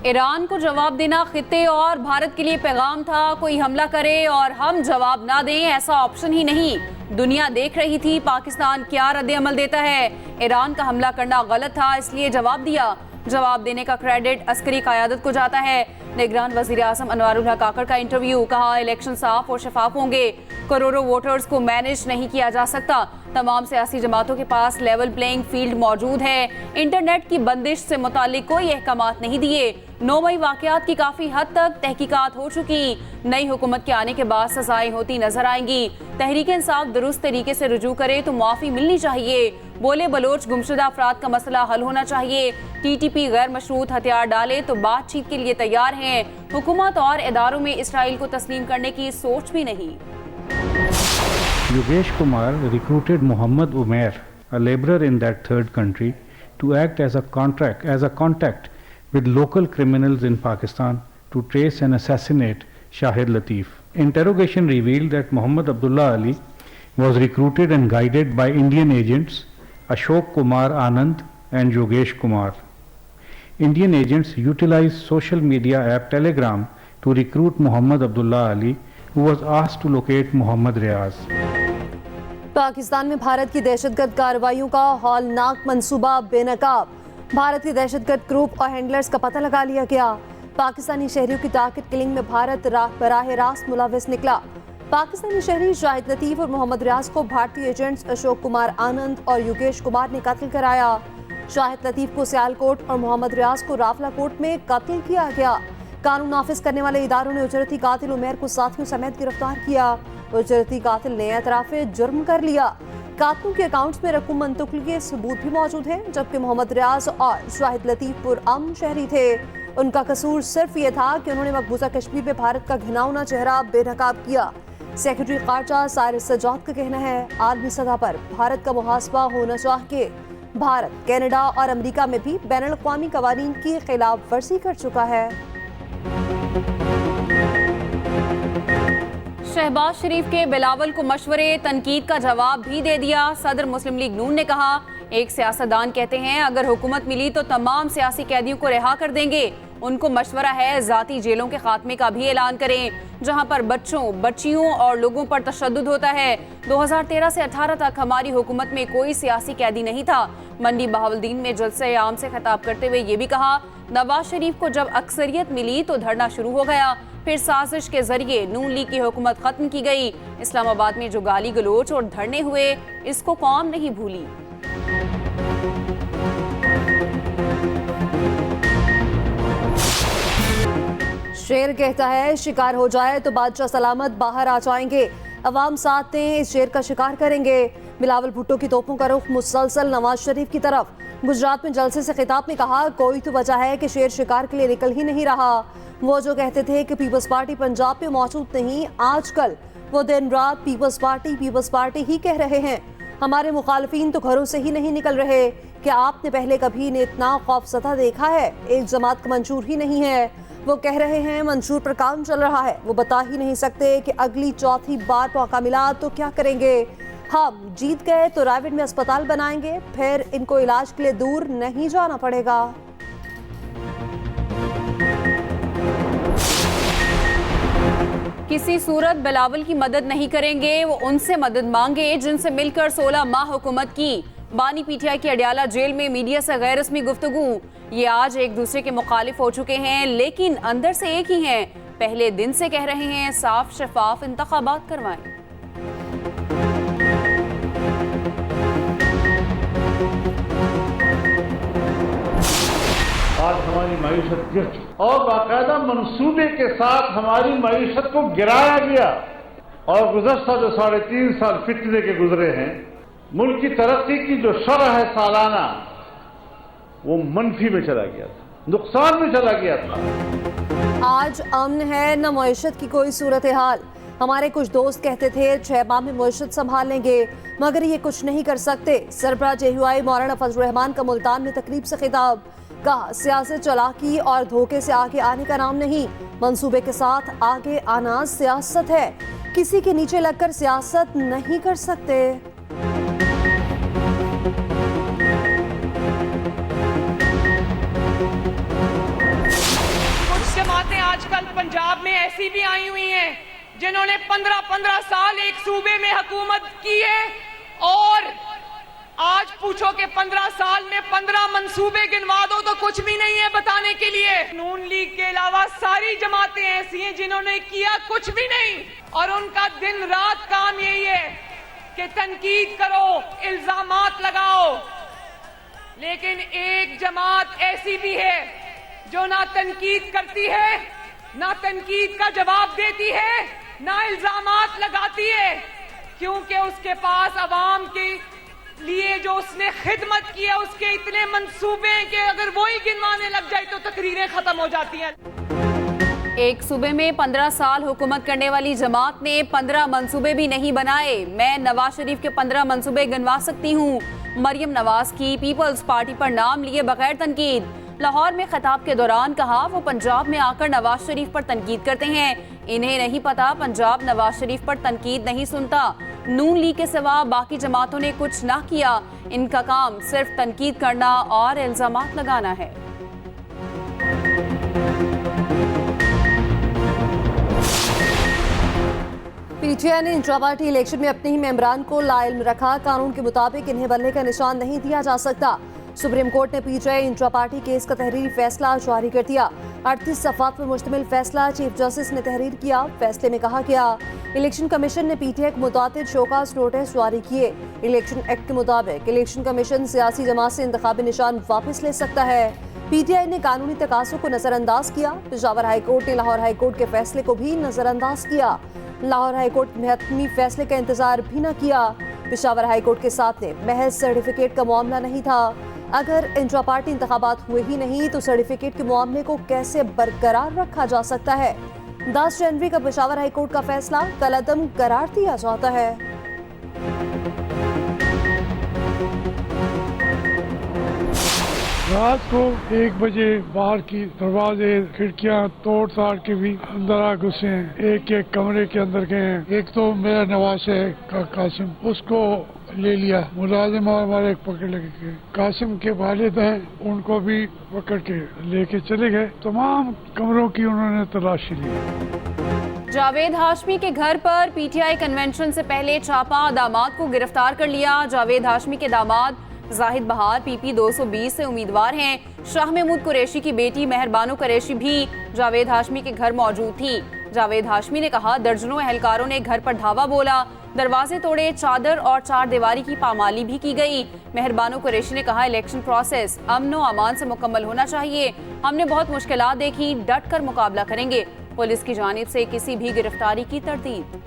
Iran को जवाब देना खित्ते और भारत के लिए पैगाम था। कोई हमला करे और हम जवाब ना दें, ऐसा ऑप्शन ही नहीं। दुनिया देख रही थी पाकिस्तान क्या रद्द-ए-अमल देता है। ईरान का हमला करना गलत था, इसलिए जवाब दिया। जवाब देने का क्रेडिट अस्करी क़यादत को जाता है। निगरान वज़ीर आज़म अनवारुल हक काकर का इंटरव्यू, कहा इलेक्शन साफ और शफाफ होंगे। करोड़ों वोटर्स को मैनेज नहीं किया जा सकता। तमाम सियासी जमातों के पास लेवल प्लेइंग फील्ड मौजूद है। इंटरनेट की बंदिश से मुतालिक कोई अहकामात नहीं दिए। 9 मई वाक़यात की काफ़ी हद तक तहकीकात हो चुकी। नई हुकूमत के आने के बाद सजाएं होती नजर आएंगी। तहरीक इंसाफ दुरुस्त तरीके से रुजू करे तो माफ़ी मिलनी चाहिए। बोले बलोच गुमशुदा अफराद का मसला हल होना चाहिए। TTP गैर मशरूत हथियार डाले तो बातचीत के लिए तैयार हैं। हुकूमत और इदारों में इसराइल को तस्लीम करने की सोच भी नहीं। Yogesh Kumar recruited Mohammed Umair, a laborer in that third country, to act as a contact with local criminals in Pakistan to trace and assassinate Shahid Latif. Interrogation revealed that Muhammad Abdullah Ali was recruited and guided by Indian agents Ashok Kumar Anand and Yogesh Kumar. Indian agents utilized social media app Telegram to recruit Muhammad Abdullah Ali, who was asked to locate Muhammad Riaz. Pakistan में भारत की दहशतगर्द कार्रवाइयों का हौलनाक मंसूबा बेनकाब। भारत के दहशतगर्द group और handlers का पता लगा लिया गया। पाकिस्तानी शहरियों की टारगेट किलिंग में भारत बराह रास्त मुलविस निकला। पाकिस्तानी शहरी शाहिद लतीफ और मोहम्मद रियाज को भारतीय एजेंट्स अशोक कुमार आनंद और योगेश कुमार ने कत्ल कराया। शाहिद लतीफ को सियालकोट और मोहम्मद रियाज को रावलाकोट में कत्ल किया गया। कानून नाफिज करने वाले इदारों ने उजरती कातिल उमैर को साथियों समेत गिरफ्तार किया। उजरती कातिल ने एतराफ जुर्म कर लिया। कातिलों के अकाउंट्स में रकूम मुंतकिल के सबूत भी मौजूद हैं, जबकि मोहम्मद रियाज और शाहिद लतीफ पुरअमन शहरी थे। उनका कसूर सिर्फ ये था कि उन्होंने मकबूजा कश्मीर में भारत का घिनौना चेहरा बेनकाब किया। सेक्रेटरी खारजा सारिस सजाद का कहना है, आलमी सतह पर भारत का मुहासबा होना चाहिए। भारत, कनाडा और अमेरिका में भी बैनुल अक़वामी कवानीन की खिलाफ वर्जी कर चुका है। शहबाज शरीफ के बिलावल को मशवरे तनकीद का जवाब भी दे दिया। सदर मुस्लिम लीग नून ने कहा, एक सियासतदान कहते हैं अगर हुकूमत मिली तो तमाम सियासी कैदियों को रिहा कर देंगे। उनको मशवरा है जाती जेलों के खात्मे का भी ऐलान करें, जहां पर बच्चों, बच्चियों और लोगों पर तशद्दुद होता है। 2013 से 18 तक हमारी हुकूमत में कोई सियासी कैदी नहीं था। मंडी बहावलदीन में जलसे आम से खिताब करते हुए ये भी कहा, नवाज शरीफ को जब अक्सरियत मिली तो धरना शुरू हो गया, फिर साजिश के जरिए नून लीग की हुकूमत खत्म की गई। इस्लामाबाद में जो गाली गलोच और धरने हुए, इसको कौम नहीं भूली। शेर कहता है शिकार हो जाए तो बादशाह सलामत बाहर आ जाएंगे। अवाम साथ दें, इस शेर का शिकार करेंगे। बिलावल भुट्टो की तोपों का रुख मुसलसल नवाज शरीफ की तरफ। गुजरात में जलसे से खिताब में कहा, कोई तो वजह है कि शेर शिकार के लिए निकल ही नहीं रहा। वो जो कहते थे कि पीपल्स पार्टी पंजाब में मौजूद नहीं, आजकल वो दिन रात पीपल्स पार्टी ही कह रहे हैं। हमारे मुखालफीन तो घरों से ही नहीं निकल रहे। क्या आपने पहले कभी इन्हें इतना खौफसदा देखा है? एक जमात का मंशूर ही नहीं है। वो कह रहे हैं मंशूर पर काम चल रहा है। वो बता ही नहीं सकते कि अगली चौथी बार मौका मिला तो क्या करेंगे। हम जीत गए तो रायवेड में अस्पताल बनाएंगे, फिर इनको इलाज के लिए दूर नहीं जाना पड़ेगा। किसी सूरत बिलावल की मदद नहीं करेंगे, वो उनसे मदद मांगे जिनसे मिलकर 16 माह हुकूमत की। बानी पीटीआई की अडियाला जेल में मीडिया से गैर रस्मी गुफ्तगू। ये आज एक दूसरे के मुखालिफ हो चुके हैं, लेकिन अंदर से एक ही हैं। पहले दिन से कह रहे हैं साफ शफाफ इंतखाबात करवाएं। आज हमारी मईशत गिर चुकी और बाकायदा मंसूबे के साथ हमारी मईशत को गिराया गया। और गुज़श्ता जो 3.5 साल फितने के गुजरे हैं, मुल्क की तरक्की की जो शरह है सालाना, वो मनफी में चला गया था, नुकसान में चला गया था। आज अमन है, न मईशत की कोई सूरत हाल। हमारे कुछ दोस्त कहते थे 6 माह में मईशत संभाल लेंगे, मगर ये कुछ नहीं कर सकते। सरबराह JUI मौलाना फजल रहमान का मुल्तान में तकरीब से खिताब, कहा सियासत चालाकी और धोखे से आगे आने का नाम नहीं, मंसूबे के साथ आगे आना सियासत है। किसी के नीचे लगकर सियासत नहीं कर सकते। जमातें आजकल पंजाब में ऐसी भी आई हुई हैं जिन्होंने 15-15 साल एक सूबे में हुकूमत की है और आज पूछो कि 15 साल में 15 मंसूबे गिनवा दो तो कुछ भी नहीं है बताने के लिए। नून लीग के अलावा सारी जमातें ऐसी हैं जिन्होंने किया कुछ भी नहीं और उनका दिन रात काम यही है कि तनकीद करो, इल्जामात लगाओ। लेकिन एक जमात ऐसी भी है जो ना तनकीद करती है, ना तनकीद का जवाब देती है, ना इल्जामात लगाती है, क्योंकि उसके पास अवाम के लिए जो उसने खिदमत की है उसके इतने मंसूबे हैं कि अगर वो ही गिनवाने लग जाए तो तकरीरें खत्म हो जाती हैं। एक सूबे में 15 साल हुकूमत करने वाली जमात ने 15 मंसूबे भी नहीं बनाए। मैं नवाज शरीफ के 15 मंसूबे गिनवा सकती हूँ। मरियम नवाज की पीपल्स पार्टी पर नाम लिए बगैर तनकीद। लाहौर में खिताब के दौरान कहा वो पंजाब में आकर नवाज शरीफ पर तनकीद करते हैं। इन्हें नहीं पता पंजाब नवाज शरीफ पर तनकीद नहीं सुनता। नून लीग के सिवा बाकी जमातों ने कुछ ना किया। इनका काम सिर्फ तनकीद करना और इल्जामात लगाना है। पीटीआई ने इंट्रा पार्टी इलेक्शन में अपने ही मेंबरान को लाइल्म रखा। कानून के मुताबिक इन्हें बनने का निशान नहीं दिया जा सकता। सुप्रीम कोर्ट ने पीटीआई इंट्रा पार्टी केस का तहरीरी फैसला जारी कर दिया। 38 सफ़ात पर मुश्तमिल फैसला चीफ जस्टिस ने तहरीर किया। फैसले में कहा गया इलेक्शन कमीशन ने पीटीआई को मुताबिक शोकास नोटिस जारी किए। इलेक्शन एक्ट के मुताबिक इलेक्शन कमीशन सियासी जमात से इंतखाबी निशान वापस ले सकता है। पीटीआई ने कानूनी तकाज़ों को नजरअंदाज किया। पेशावर हाई कोर्ट ने लाहौर हाई कोर्ट के फैसले को भी नजरअंदाज किया। लाहौर हाई कोर्ट ने हतमी फैसले का इंतजार भी न किया। पेशावर हाई कोर्ट के साथ में महज सर्टिफिकेट का मामला नहीं था। अगर इंट्रा पार्टी इंतखाबात हुए ही नहीं तो सर्टिफिकेट के मामले को कैसे बरकरार रखा जा सकता है। 10 जनवरी का पेशावर हाई कोर्ट का फैसला कलअदम करार दिया जाता है। रात को 1 बजे बाहर की दरवाजे खिड़कियां तोड़ ताड़ के भी अंदर आ घुसे हैं। एक एक कमरे के अंदर गए हैं। एक तो मेरा नवाज है कासिम, उसको ले लिया। मुलाजिम और हमारे एक पकड़ लगे। कासिम के वालिद हैं, उनको भी पकड़ के लेके चले गए। तमाम कमरों की उन्होंने तलाशी ली। जावेद हाशमी के घर पर पीटीआई कन्वेंशन से पहले छापा। दामाद को गिरफ्तार कर लिया। जावेद हाशमी के दामाद जाहिद बहार पीपी 220 से उम्मीदवार हैं। शाह महमूद कुरैशी की बेटी मेहरबानो कुरैशी भी जावेद हाशमी के घर मौजूद थी। जावेद हाशमी ने कहा दर्जनों एहलकारों ने घर पर धावा बोला, दरवाजे तोड़े, चादर और चार दीवारी की पामाली भी की गई। मेहरबानो कुरैशी ने कहा इलेक्शन प्रोसेस अमन व अमान से मुकम्मल होना चाहिए। हमने बहुत मुश्किलात देखी, डट कर मुकाबला करेंगे। पुलिस की जानिब से किसी भी गिरफ्तारी की तरदीद।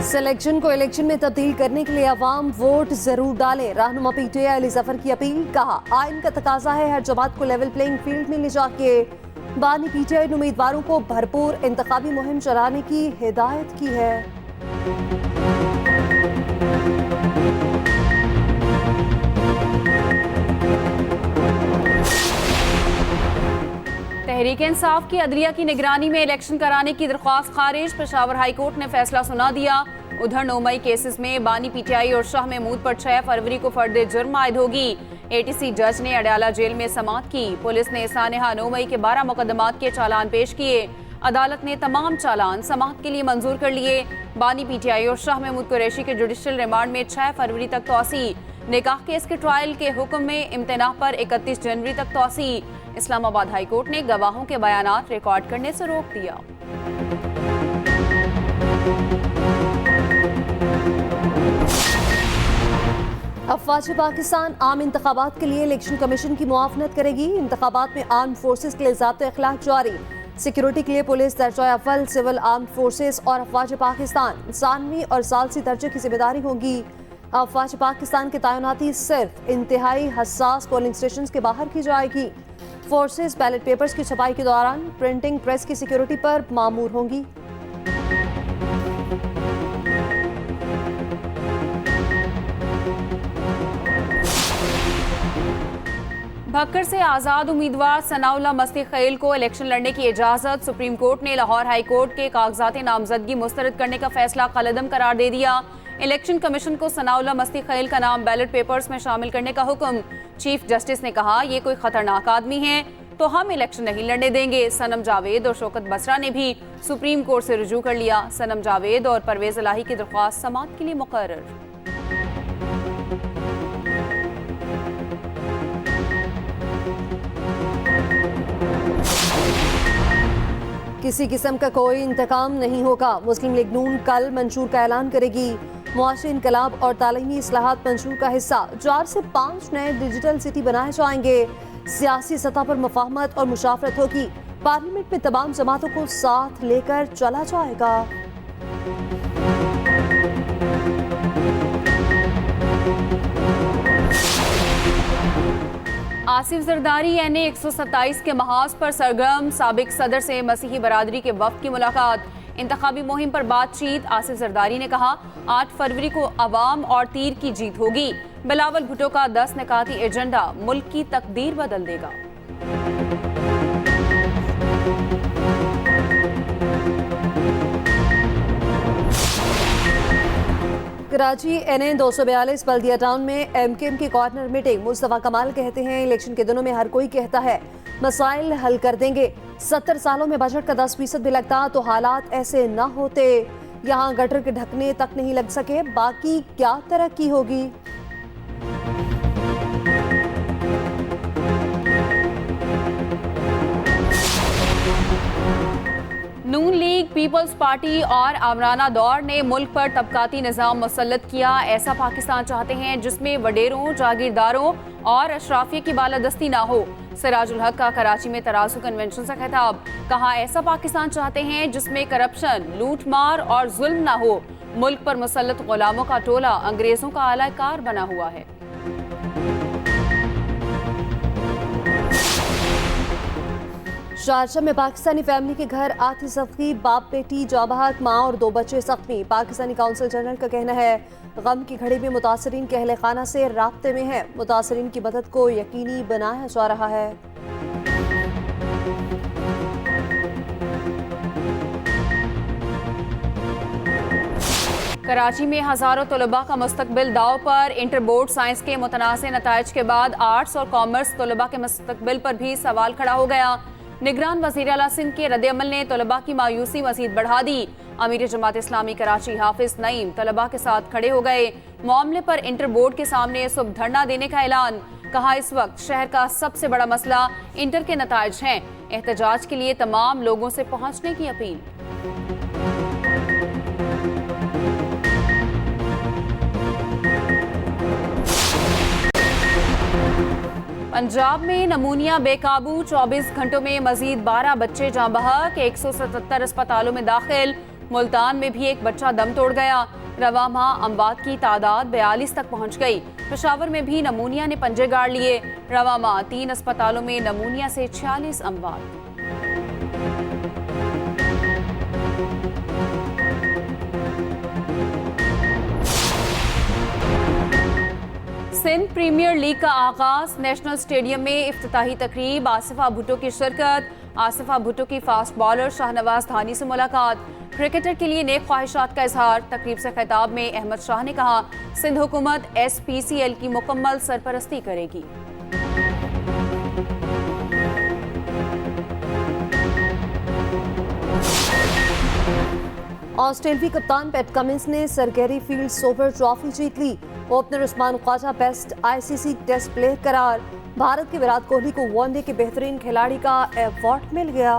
सिलेक्शन को इलेक्शन में तब्दील करने के लिए अवाम वोट जरूर डालें। रहनुमा पीटीआई अली जफर की अपील। कहा आइन का तकाजा है हर जमात को लेवल प्लेइंग फील्ड में ले जाके। बानी पीटीआई ने उम्मीदवारों को भरपूर इंतखाबी मुहिम चलाने की हिदायत की है। तहरीक इंसाफ की अदलिया की निगरानी में इलेक्शन कराने की दरख्वास्त खारिज। पेशावर हाई कोर्ट ने फैसला सुना दिया। उधर 9 मई केसेस में बानी पीटीआई और शाह महमूद पर 6 फरवरी को फर्द जुर्म आयद होगी। एटीसी जज ने अडयाला जेल में समाअत की। पुलिस ने सानेहा 9 मई के 12 मुकदमात के चालान पेश किए। अदालत ने तमाम चालान समाअत के लिए मंजूर कर लिए। बानी पीटीआई और शाह महमूद कुरैशी के जुडिशल रिमांड में 6 फरवरी तक तौसी। निकाह केस के ट्रायल के हुक्म में इम्तनाह पर 31 जनवरी तक तौसी। इस्लामाबाद हाई कोर्ट ने गवाहों के बयानात रिकॉर्ड करने से रोक दिया। अफवाज पाकिस्तान आम इंतखाबात के लिए इलेक्शन कमीशन की मुआवनत करेगी। इंतखाबात में आर्म फोर्सेस के लिए ज़ाब्ते अखलाक जारी। सिक्योरिटी के लिए पुलिस दर्जा अव्वल, सिविल आर्म फोर्सेस और अफवाज पाकिस्तान सानवी और सालसी दर्जे की जिम्मेदारी होगी। अफवाज पाकिस्तान की तैनाती सिर्फ इंतहाई हसास पोलिंग स्टेशन के बाहर की जाएगी। फोर्सेस बैलेट पेपर्स की छपाई के दौरान प्रिंटिंग प्रेस की सिक्योरिटी पर मामूर होंगी। भक्कर से आजाद उम्मीदवार सनाउल्लाह मस्ती खैल को इलेक्शन लड़ने की इजाजत। सुप्रीम कोर्ट ने लाहौर हाई कोर्ट के कागजात नामजदगी मुस्तरद करने का फैसला कलअदम करार दे दिया। इलेक्शन कमीशन को सनाउल्लाह मस्ती खैल का नाम बैलेट पेपर्स में शामिल करने का हुक्म। चीफ जस्टिस ने कहा, ये कोई खतरनाक आदमी है तो हम इलेक्शन नहीं लड़ने देंगे। सनम जावेद और शौकत बसरा ने भी सुप्रीम कोर्ट से रुजू कर लिया। सनम जावेद और परवेज इलाही की दरख्वास्त समाअत के लिए मुकर्रर। किसी किस्म का कोई इंतकाम नहीं होगा। मुस्लिम लीग नून कल मंशूर का ऐलान करेगी। मुआशी इनकलाब और तालीमी इस्लाहात मंशूर का हिस्सा 4 से 5 नए डिजिटल सिटी बनाए जाएंगे। सियासी सतह पर मुफाहमत और मुशावरत होगी। पार्लियामेंट में तमाम जमातों को साथ लेकर चला जाएगा। आसिफ जरदारी यानी 127 के महाज पर सरगर्म। साबिक सदर से मसीही बरादरी के वफ्द की मुलाकात। इंतखाबी मुहिम पर बातचीत। आसिफ जरदारी ने कहा, 8 फरवरी को अवाम और तीर की जीत होगी। बिलावल भुट्टो का 10 निकाती एजेंडा मुल्क की तकदीर बदल देगा। कराची NA 242 बल्दिया टाउन में MKM की कॉर्नर मीटिंग। मुस्तफा कमाल कहते हैं, इलेक्शन के दिनों में हर कोई कहता है मसाइल हल कर देंगे। 70 सालों में बजट का 10% भी लगता तो हालात ऐसे न होते। यहाँ गटर के ढकने तक नहीं लग सके, बाकी क्या तरक्की होगी। नून लीग, पीपल्स पार्टी और आमराना दौर ने मुल्क पर तबकाती निज़ाम मुसल्लत किया। ऐसा पाकिस्तान चाहते हैं जिसमें वडेरों, जागीरदारों और अशराफिया की बालादस्ती ना हो। सिराजुल हक का कराची में तराजू कन्वेंशन से खिताब। कहा, ऐसा पाकिस्तान चाहते हैं जिसमें करप्शन, लूट मार और जुल्म ना हो। मुल्क पर मुसल्लत गुलामों का टोला अंग्रेजों का आलाकार बना हुआ है। शारजाह में पाकिस्तानी फैमिली के घर आतिशफ़ी, बाप बेटी जाबाहत, माँ और 2 बच्चे जख्मी। पाकिस्तानी काउंसिल जनरल का कहना है, गम की घड़ी में मुतासरीन के अहले खाना से राब्ते में है। मुतासरीन की मदद को यकीनी बनाया जा रहा है। कराची में हजारों तलबा का मुस्तकबिल दाव पर। इंटर बोर्ड साइंस के मुतनाज़ नताइज के बाद आर्ट्स और कॉमर्स तलबा के मुस्तकबिल पर भी सवाल खड़ा हो गया। निगरान वज़ीर आला सिंध के रद्द-ए-अमल ने तलबा की मायूसी मज़ीद बढ़ा दी। अमीर जमात इस्लामी कराची हाफिज नईम तलबा के साथ खड़े हो गए। मामले पर इंटर बोर्ड के सामने सुबह धरना देने का ऐलान। कहा, इस वक्त शहर का सबसे बड़ा मसला इंटर के नताइज हैं। एहतजाज के लिए तमाम लोगों से पहुंचने की अपील। पंजाब में नमूनिया बेकाबू। 24 घंटों में मजीद 12 बच्चे जाँ बहक। 177 अस्पतालों में दाखिल। मुल्तान में भी एक बच्चा दम तोड़ गया। रवा माह अमवात की तादाद 42 तक पहुंच गई। पेशावर में भी नमूनिया ने पंजे गाड़ लिए। रवा माह 3 अस्पतालों में नमूनिया से 46 अमवात। सिंध प्रीमियर लीग का आगाज। नेशनल स्टेडियम में इफ्तिताही तकरीब। आसिफा भुट्टो की शिरकत। आसिफा भुट्टो की फास्ट बॉलर शाहनवाज धानी से मुलाकात। क्रिकेटर के लिए नेक ख्वाहिशात का इजहार। तकरीब से खिताब में अहमद शाह ने कहा, सिंध हुकूमत SPCL की मुकम्मल सरपरस्ती करेगी। ऑस्ट्रेलियाई कप्तान पैट कमिंस ने सरगेरी फील्ड सोबर ट्रॉफी जीत ली। Opener Usman Khawaja best ICC test player करार। भारत के विराट कोहली को वनडे के बेहतरीन खिलाड़ी का अवार्ड मिल गया।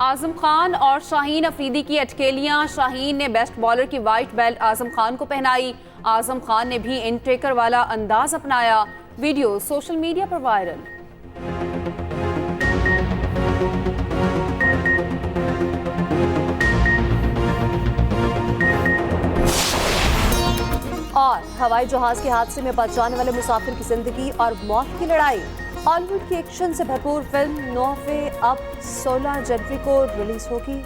आजम खान और शाहीन अफरीदी की अटकेलियां। शाहीन ने बेस्ट बॉलर की वाइट बेल्ट आजम खान को पहनाई। आजम खान ने भी इन टेकर वाला अंदाज अपनाया। वीडियो सोशल मीडिया पर वायरल। और हवाई जहाज के हादसे में बच जाने वाले मुसाफिर की जिंदगी और मौत की लड़ाई। हॉलीवुड की एक्शन से भरपूर फिल्म 9 अब 16 जनवरी को रिलीज होगी।